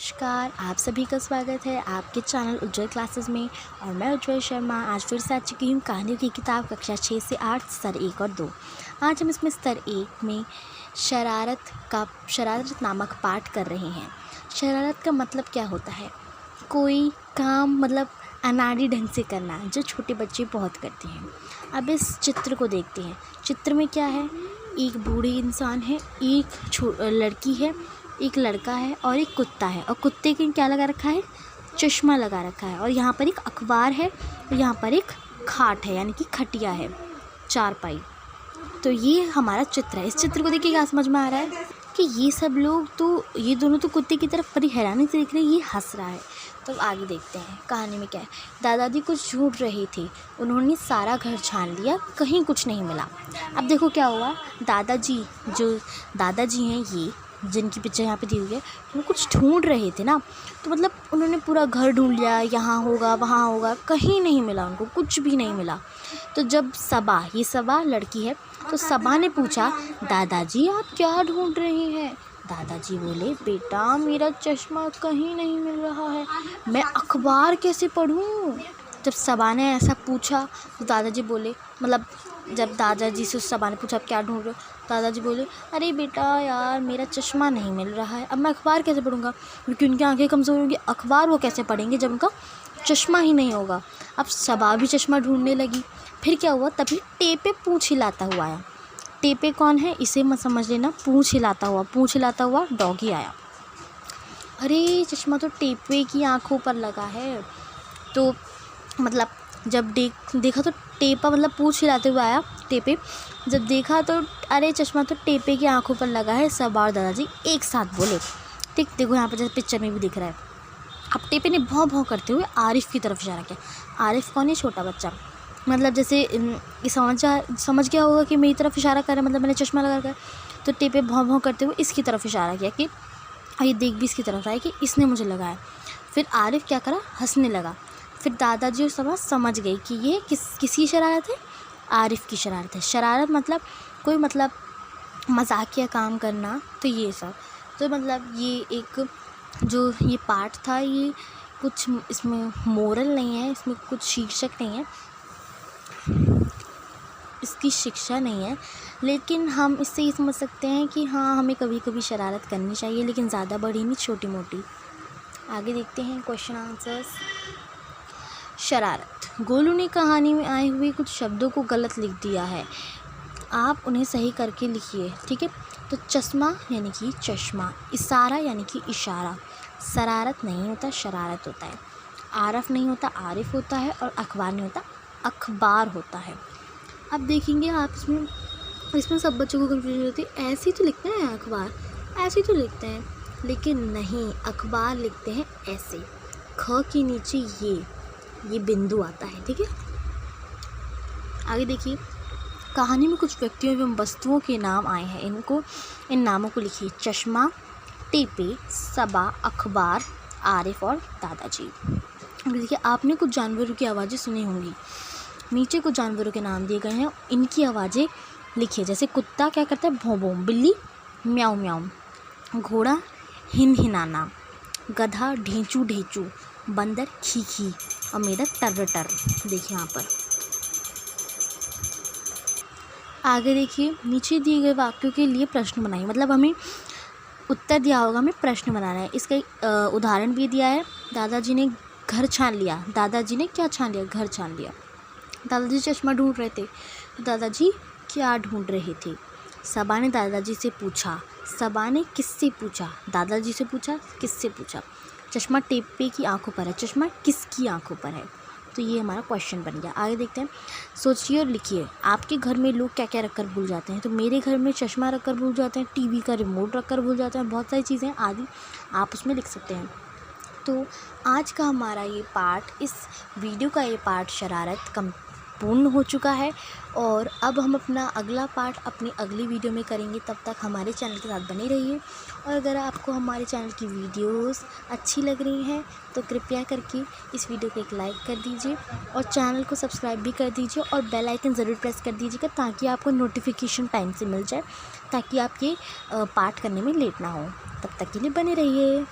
नमस्कार, आप सभी का स्वागत है आपके चैनल उज्जवल क्लासेस में। और मैं उज्जवल शर्मा आज फिर से आ चुकी हूँ कहानियों की किताब कक्षा 6 से 8 स्तर 1 और 2। आज हम इसमें स्तर 1 में शरारत नामक पाठ कर रहे हैं। शरारत का मतलब क्या होता है? कोई काम मतलब अनाड़ी ढंग से करना, जो छोटे बच्चे बहुत करते हैं। अब इस चित्र को देखते हैं। चित्र में क्या है? एक बूढ़े इंसान है, एक लड़की है, एक लड़का है और एक कुत्ता है। और कुत्ते के क्या लगा रखा है? चश्मा लगा रखा है। और यहाँ पर एक अखबार है और यहाँ पर एक खाट है, यानी कि खटिया है, चारपाई। तो ये हमारा चित्र है। इस चित्र को देखिए क्या समझ में आ रहा है कि ये सब लोग तो, ये दोनों तो कुत्ते की तरफ बड़ी हैरानी से देख रहे हैं, ये हंस रहा है। तो आगे देखते हैं कहानी में क्या है। दादाजी कुछ ढूंढ रहे थे। उन्होंने सारा घर छान लिया, कहीं कुछ नहीं मिला। अब देखो क्या हुआ। दादाजी हैं ये, जिनकी पिक्चर यहाँ पे दी हुई है, वो कुछ ढूंढ रहे थे ना। तो मतलब उन्होंने पूरा घर ढूंढ लिया, यहाँ होगा वहाँ होगा, कहीं नहीं मिला, उनको कुछ भी नहीं मिला। तो जब सबा लड़की है, तो सबा ने पूछा, दादाजी आप क्या ढूंढ रहे हैं? दादाजी बोले, बेटा मेरा चश्मा कहीं नहीं मिल रहा है, मैं अखबार कैसे पढूं? जब सबा ने ऐसा पूछा तो दादाजी बोले, मतलब जब दादाजी से सबा ने पूछा आप क्या ढूंढ रहे हो, दादाजी बोले, अरे बेटा यार मेरा चश्मा नहीं मिल रहा है, अब मैं अखबार कैसे पढूंगा? क्योंकि उनकी आंखें कमज़ोर होंगी, अखबार वो कैसे पढ़ेंगे जब उनका चश्मा ही नहीं होगा। अब सबा भी चश्मा ढूंढने लगी। फिर क्या हुआ, तभी टेपे पूँछ हिलाता हुआ आया। टेपे कौन है इसे मत समझ लेना, पूँछ हिलाता हुआ डॉगी आया। अरे चश्मा तो टेपे की आंखों पर लगा है। तो मतलब जब देखा तो टेपा, मतलब पूँछ हिलाते हुए आया टेपे। जब देखा तो अरे चश्मा तो टेपे की आंखों पर लगा है। सबा और दादाजी एक साथ बोले। ठीक, देखो यहाँ पर जैसे पिक्चर में भी दिख रहा है। अब टेपे ने भौं भौं करते हुए आरिफ की तरफ इशारा किया। आरिफ कौन है? छोटा बच्चा। मतलब जैसे ये समझ गया होगा कि मेरी तरफ इशारा कर रहा है, मतलब मैंने चश्मा लगा रखा है। तो टेपे भौं भौं करते हुए इसकी तरफ इशारा किया कि ये देख भी इसकी तरफ आए कि इसने मुझे लगाया। फिर आरिफ क्या करा? हंसने लगा। फिर दादाजी और सबा समझ गई कि ये किसकी शरारत है? आरिफ की शरारत है। शरारत मतलब कोई मतलब मजाकिया काम करना, तो ये सब। तो मतलब ये एक जो ये पाठ था, ये कुछ इसमें मोरल नहीं है, इसमें कुछ शीर्षक नहीं है, इसकी शिक्षा नहीं है। लेकिन हम इससे ये समझ सकते हैं कि हाँ, हमें कभी कभी शरारत करनी चाहिए, लेकिन ज़्यादा बड़ी नहीं, छोटी मोटी। आगे देखते हैं क्वेश्चन आंसर्स। शरारत। गोलू ने कहानी में आए हुए कुछ शब्दों को गलत लिख दिया है, आप उन्हें सही करके लिखिए। ठीक है। तो चश्मा यानी कि चश्मा, इशारा यानी कि इशारा, शरारत नहीं होता, शरारत होता है। आरफ नहीं होता, आरिफ होता है। और अखबार नहीं होता, अखबार होता है। अब देखेंगे आप इसमें सब बच्चों को कन्फ्यूजन होती है, ऐसे ही तो लिखते हैं अखबार, ऐसे ही तो लिखते हैं, लेकिन नहीं, अखबार लिखते हैं ऐसे। ख के नीचे ये बिंदु आता है। ठीक है। आगे देखिए, कहानी में कुछ व्यक्तियों एवं वस्तुओं के नाम आए हैं, इन नामों को लिखिए। चश्मा, टेपे, सबा, अखबार, आरिफ और दादाजी। देखिए, आपने कुछ जानवरों की आवाज़ें सुनी होंगी। नीचे कुछ जानवरों के नाम दिए गए हैं, इनकी आवाज़ें लिखिए। जैसे कुत्ता क्या करता है? भौं भौं। बिल्ली म्याऊं म्याऊं। घोड़ा हिन हिनाना। गधा ढेंचू ढेंचू। बंदर खी खी। और मेढक टर टर। देखिए यहाँ पर आगे देखिए, नीचे दिए गए वाक्यों के लिए प्रश्न बनाइए। मतलब हमें उत्तर दिया होगा, हमें प्रश्न बनाना है। इसका एक उदाहरण भी दिया है। दादाजी ने घर छान लिया। दादाजी ने क्या छान लिया? घर छान लिया। दादाजी चश्मा ढूंढ रहे थे। दादाजी क्या ढूंढ रहे थे? सबा ने दादाजी से पूछा। सबा ने किससे पूछा? दादाजी से पूछा। किससे पूछा? चश्मा टेपे की आंखों पर है, चश्मा किसकी आंखों पर है? तो ये हमारा क्वेश्चन बन गया। आगे देखते हैं। सोचिए और लिखिए, आपके घर में लोग क्या क्या रखकर भूल जाते हैं? तो मेरे घर में चश्मा रखकर भूल जाते हैं, टीवी का रिमोट रखकर भूल जाते हैं, बहुत सारी चीज़ें आदि आप उसमें लिख सकते हैं। तो आज का हमारा ये पाठ, इस वीडियो का ये पाठ शरारत पूर्ण हो चुका है। और अब हम अपना अगला पार्ट अपनी अगली वीडियो में करेंगे। तब तक हमारे चैनल के साथ बने रहिए। और अगर आपको हमारे चैनल की वीडियोस अच्छी लग रही हैं तो कृपया करके इस वीडियो को एक लाइक कर दीजिए और चैनल को सब्सक्राइब भी कर दीजिए और बेल आइकन ज़रूर प्रेस कर दीजिएगा, ताकि आपको नोटिफिकेशन टाइम से मिल जाए, ताकि आप ये पाठ करने में लेट ना हो। तब तक के लिए बने रहिए।